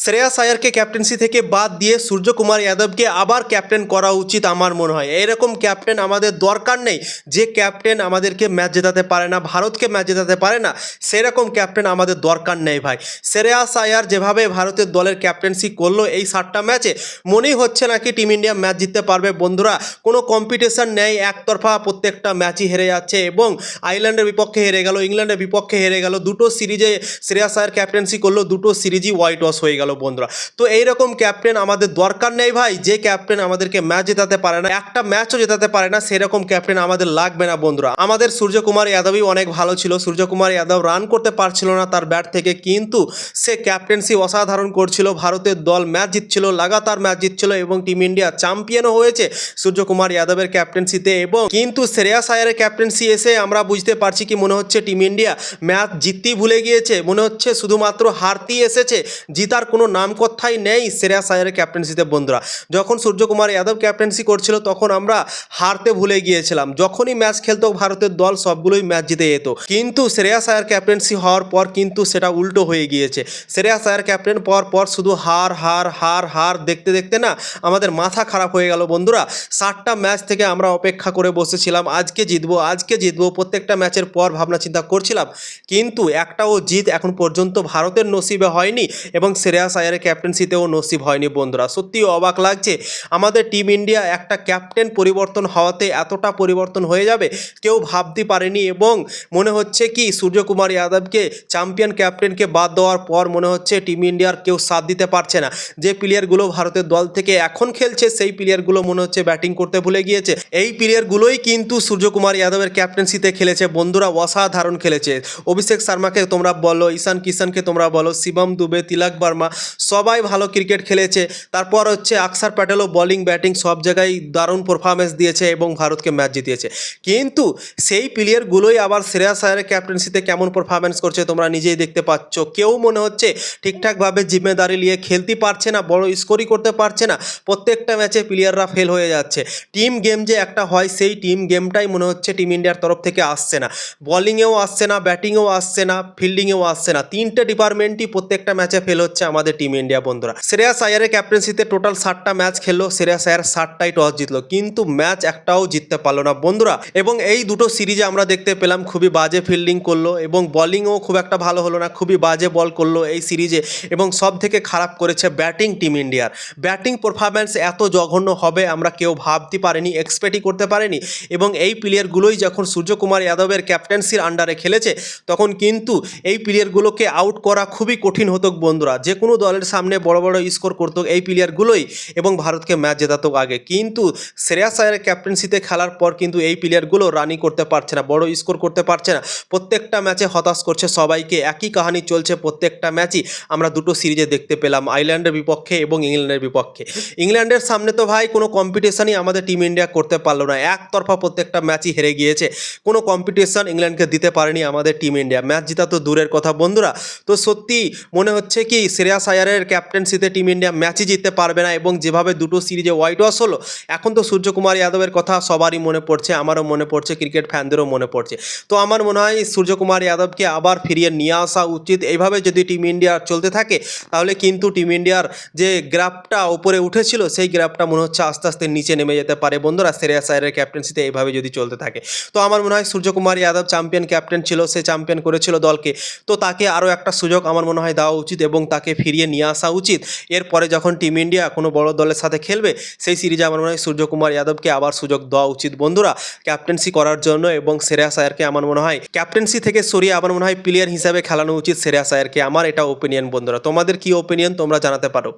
Shreyas আয়ারকে captaincy থেকে বাদ দিয়ে সূর্যকুমার যাদবকে আবার ক্যাপ্টেন করা উচিত আমার মনে হয়। এরকম ক্যাপ্টেন আমাদের দরকার নেই, যে ক্যাপ্টেন আমাদেরকে ম্যাচ জেতাতে পারে না, ভারতকে ম্যাচ জেতাতে পারে না, সেরকম ক্যাপ্টেন আমাদের দরকার নেই ভাই। শ্রেয়াস আয়ার যেভাবে ভারতের দলের ক্যাপ্টেন্সি করলো এই 7টা ম্যাচে, মনেই হচ্ছে নাকি টিম ইন্ডিয়া ম্যাচ জিততে পারবে বন্ধুরা। কোনো কম্পিটিশন নেই, একতরফা প্রত্যেকটা ম্যাচই হেরে যাচ্ছে এবং আয়ারল্যান্ডের বিপক্ষে হেরে গেল, ইংল্যান্ডের বিপক্ষে হেরে গেল, দুটো সিরিজে শ্রেয়াস আয়ার ক্যাপ্টেন্সি করলো, দুটো সিরিজই হোয়াইট ওয়াশ হয়ে গেল বন্ধুরা। তো এইরকম ক্যাপ্টেন আমাদের দরকার নেই ভাই, যে ক্যাপ্টেন আমাদেরকে ম্যাচ জেতাতে পারে না, একটা ম্যাচও জেতাতে পারে না, সেরকম ক্যাপ্টেন আমাদের লাগবে না বন্ধুরা। আমাদের সূর্যকুমার যাদবই অনেক ভালো ছিল, সূর্যকুমার যাদব রান করতে পারছিল না তার ব্যাট থেকে, কিন্তু সে ক্যাপ্টেন্সি অসাধারণ করছিল, ভারতের দল ম্যাচ জিতছিল, লাগাতার ম্যাচ জিতছিল এবং টিম ইন্ডিয়া চ্যাম্পিয়নও হয়েছে সূর্যকুমার যাদবের ক্যাপ্টেন্সিতে। এবং কিন্তু শ্রেয়াস আয়ারের ক্যাপ্টেন্সি এসে আমরা বুঝতে পারছি কি, মনে হচ্ছে টিম ইন্ডিয়া ম্যাচ জিততেই ভুলে গিয়েছে, মনে হচ্ছে শুধুমাত্র হারতেই এসেছে, জিতার কোনো নাম কথাই নেই শ্রেয়াস আয়ারের ক্যাপ্টেন্সিতে বন্ধুরা। যখন সূর্যকুমার যাদব ক্যাপ্টেন্সি করছিল তখন আমরা হারতে ভুলে গিয়েছিলাম, যখনই ম্যাচ খেলতো ভারতের দল সবগুলোই ম্যাচ জিতে যেত। কিন্তু শ্রেয়াস আয়ার ক্যাপ্টেন্সি হওয়ার পর কিন্তু সেটা উল্টো হয়ে গিয়েছে। শ্রেয়াস আয়ার ক্যাপ্টেন পর শুধু হার হার হার হার দেখতে দেখতে না আমাদের মাথা খারাপ হয়ে গেল বন্ধুরা। 7টা ম্যাচ থেকে আমরা অপেক্ষা করে বসেছিলাম, আজকে জিতবো আজকে জিতবো, প্রত্যেকটা ম্যাচের পর ভাবনা চিন্তা করছিলাম, কিন্তু একটাও জিত এখন পর্যন্ত ভারতের নসিবে হয়নি এবং শ্রেয়াস আয়ারের ক্যাপ্টেন্সিতেও নসিব হয়নি বন্ধুরা। সত্যি অবাক লাগছে, আমাদের টিম ইন্ডিয়া একটা ক্যাপ্টেন পরিবর্তন হওয়াতে এতটা পরিবর্তন হয়ে যাবে কেউ ভাবতে পারেনি। এবং মনে হচ্ছে কি সূর্যকুমার যাদবকে চ্যাম্পিয়ন ক্যাপ্টেনকে বাদ দেওয়ার পর মনে হচ্ছে টিম ইন্ডিয়ার কেউ সাথ দিতে পারছে না। যে প্লেয়ারগুলো ভারতের দল থেকে এখন খেলছে সেই প্লেয়ারগুলো মনে হচ্ছে ব্যাটিং করতে ভুলে গিয়েছে। এই প্লেয়ারগুলোই কিন্তু সূর্যকুমার যাদবের ক্যাপ্টেন্সিতে খেলেছে বন্ধুরা, অসাধারণ খেলেছে। অভিষেক শর্মাকে তোমরা বলো, ঈশান কিষানকে তোমরা বলো, শিবম দুবে, তিলক বর্মা, সবাই ভালো ক্রিকেট খেলেছে। তারপর হচ্ছে অক্ষর প্যাটেলও বোলিং ব্যাটিং সব জায়গায় দারুণ পারফরমেন্স দিয়েছে এবং ভারতকে ম্যাচ জিতিয়েছে। কিন্তু সেই প্লেয়ারগুলোই আবার শ্রেয়াস আয়ারের ক্যাপ্টেন্সিতে কেমন পারফরমেন্স করছে তোমরা নিজেই দেখতে পাচ্ছ। কেউ মনে হচ্ছে ঠিকঠাকভাবে জিম্মেদারি নিয়ে খেলতে পারছে না, বড় স্কোরই করতে পারছে না, প্রত্যেকটা ম্যাচে প্লেয়াররা ফেল হয়ে যাচ্ছে। টিম গেম যে একটা হয় সেই টিম গেমটাই মনে হচ্ছে টিম ইন্ডিয়ার তরফ থেকে আসছে না, বলিংয়েও আসছে না, ব্যাটিংয়েও আসছে না, ফিল্ডিংয়েও আসছে না, তিনটে ডিপার্টমেন্টই প্রত্যেকটা ম্যাচে ফেল হচ্ছে আমাদের টিম ইন্ডিয়া বন্ধুরা। শ্রেয়াস আয়ারের ক্যাপ্টেন্সিতে টোটাল 7টা ম্যাচ খেললো, শ্রেয়াস আয়ার 7টাই টস জিতলো, কিন্তু ম্যাচ একটাও জিততে পারলো না বন্ধুরা। এবং এই দুটো সিরিজে আমরা দেখতে পেলাম খুবই বাজে ফিল্ডিং করলো এবং বলিংও খুব একটা ভালো হলো না, খুবই বাজে বল করলো এই সিরিজে। এবং সব থেকে খারাপ করেছে ব্যাটিং টিম ইন্ডিয়ার। ব্যাটিং পারফরম্যান্স এত জঘন্য হবে আমরা কেউ ভাবতে পারিনি, এক্সপেক্টই করতে পারিনি। এবং এই প্লেয়ারগুলোই যখন সূর্যকুমার যাদবের ক্যাপ্টেন্সির আন্ডারে খেলেছে তখন কিন্তু এই প্লেয়ারগুলোকে আউট করা খুবই কঠিন হতো বন্ধুরা। যে কোনো দলের সামনে বড় বড় স্কোর করতো এই প্লেয়ারগুলোই এবং ভারতকে ম্যাচ জেতাতো আগে। কিন্তু শ্রেয়াস আয়ারের ক্যাপ্টেন্সিতে খেলার পর কিন্তু এই প্লেয়ারগুলো রানই করতে পারছে না, বড় স্কোর করতে পারছে না, প্রত্যেকটা ম্যাচে হতাশ করছে সবাইকে। একই কাহিনী চলছে প্রত্যেকটা ম্যাচই, আমরা দুটো সিরিজে দেখতে পেলাম, আয়ারল্যান্ডের বিপক্ষে এবং ইংল্যান্ডের বিপক্ষে। ইংল্যান্ডের সামনে তো ভাই কোনো কম্পিটিশনই আমাদের টিম ইন্ডিয়া করতে পারলো না, একতরফা প্রত্যেকটা ম্যাচই হেরে গিয়েছে, কোনো কম্পিটিশন ইংল্যান্ডকে দিতে পারেনি আমাদের টিম ইন্ডিয়া, ম্যাচ জেতা তো দূরের কথা বন্ধুরা। তো সত্যি মনে হচ্ছে কি শ্রেয়াস আয়ারের ক্যাপ্টেন্সিতে টিম ইন্ডিয়া ম্যাচই জিততে পারবে না। এবং যেভাবে দুটো সিরিজে হোয়াইট ওয়াশ হলো, এখন তো সূর্যকুমার যাদবের কথা সবারই মনে পড়ছে, আমারও মনে পড়ছে, ক্রিকেট ফ্যানদেরও মনে পড়ছে। তো আমার মনে হয় সূর্যকুমার যাদবকে আবার ফিরিয়ে নিয়ে আসা উচিত। এইভাবে যদি টিম ইন্ডিয়া চলতে থাকে তাহলে কিন্তু টিম ইন্ডিয়ার যে গ্রাফটা উপরে উঠেছিল সেই গ্রাফটা মনে হচ্ছে আস্তে আস্তে নিচে নেমে যেতে পারে বন্ধুরা, শ্রেয়াস আয়ারের ক্যাপ্টেন্সিতে এইভাবে যদি চলতে থাকে। তো আমার মনে হয় সূর্যকুমার যাদব চ্যাম্পিয়ন ক্যাপ্টেন ছিল, সে চ্যাম্পিয়ন করেছিল দলকে, তো তাকে আরও একটা সুযোগ আমার মনে হয় দেওয়া উচিত এবং তাকে ফিরিয়ে নিয়ে আসা উচিত। এরপরে যখন টিম ইন্ডিয়া কোনো বড় দলের সাথে খেলবে সেই সিরিজে আমার মনে হয় সূর্যকুমার যাদবকে আবার সুযোগ দেওয়া উচিত বন্ধুরা ক্যাপ্টেন্সি করার জন্য। এবং শ্রেয়াস আয়ারকে আমার মনে হয় ক্যাপ্টেন্সি থেকে সরিয়ে আমার মনে হয় প্লেয়ার হিসাবে খেলানো উচিত শ্রেয়াস আয়ারকে, আমার এটা ওপিনিয়ন বন্ধুরা। তোমাদের কি ওপিনিয়ন তোমরা জানাতে পারো।